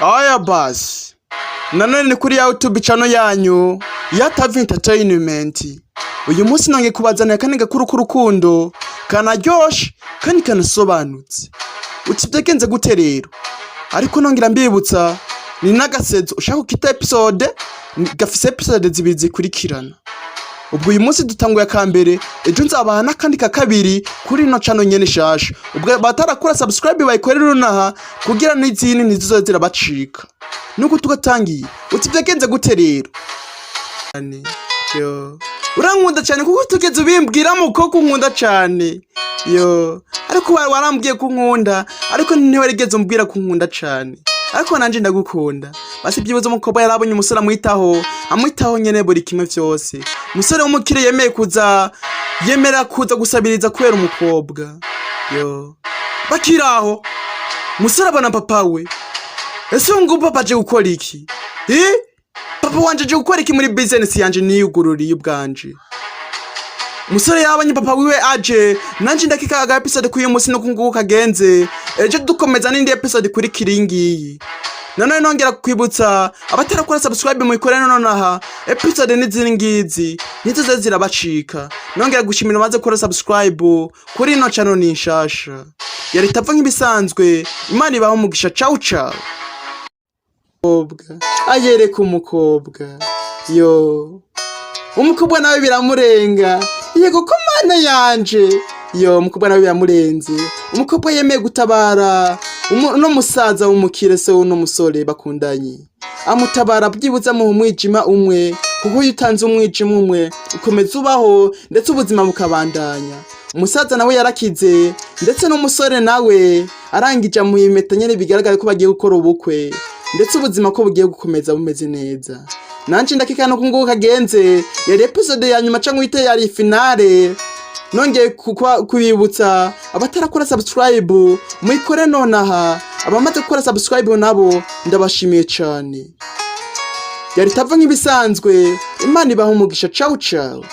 Aya basi. Nanone ni kuri YouTube channel yanyu ya Tavi Entertainment. Uyu munsi nonge kubazanira kane gakuru k'urukundo kanaryoshe kandi kanasobanutse. Uti byagenze gute rero? Ariko nongira mbibutsa ni nagasezo ushaka kita episode gafise episode zibiri zikurikirana. Ubwo uyu munsi dutanguye akambere ejo nzabaha nakandi kakabiri kuri no channel nyene shasha. Ubwo batarakora subscribe bayikorera runaha kugira n'izindi ntizizozira bacika. Nuko tugatangiye. Uti byagenze gute rero? Yo. Urankunda cyane kuko tugeze ubimbwira muko kunkunda cyane. Yo. Ariko warambwiye kunkunda, ariko ntiwerigeze umbwira kunkunda cyane. Ariko nanje ndagukunda. Basi byibuze umukobwa yarabonye umusore amwitaho nyene buri kimwe vyose. Umusore w'umukire yemera kuza gusabiriza kubera umukobwa. Yo. Bakiraho. Umusore abona papa we. Ese ngo papa aje gukora iki? Papa wanje aje gukora iki muri business yanje niyugururiye ubwanje? Umusore yabanye papa wiwe aje, nanje ndakika aga episode kuyu munsi no kunguka kagenze. Ejo dukomeza n'indi episode kuri kiringiyi. Nanone nongera kwibutsa abatarakora subscribe mu ikorana nonaha episode n'izingizi nizo zirabacika. Nongera gushimira maze gukora subscribe kuri no channel ni nshasha. Yari tapfa nk'ibisanzwe. Imana ibaho umugisha. Ciao ciao. Ayereka umukobwa. Yo. Umukobwa nawe biramurenga. Yego ko mana yanje. Yo umukobwa nawe biramurenze. Umukobwa yemeye gutabara no musaza w'umukire se no musore bakundanye. Amutabara byibuza mu umwijima umwe kuko yutanze umwijima umwe ukomeza ubaho ndetse ubuzima bukabandanya. Umusaza nawe yarakize ndetse n'umusore nawe arangije mu impeta nyene bigaragara ko bagiye gukora ubukwe ndetse ubuzima ko bugiye gukomeza bumeze neza. Nanje ndakika no kunguka kagenze yari episode ya nyuma cyangwa ite yari finale. Nongeye kubibutsa abatarakora subscribe muyikore nonaha, abamaze gukora subscribe nabo ndabashimiye cyane. Yari tava nk'ibisanzwe. Imana ibaho umugisha. Ciao ciao.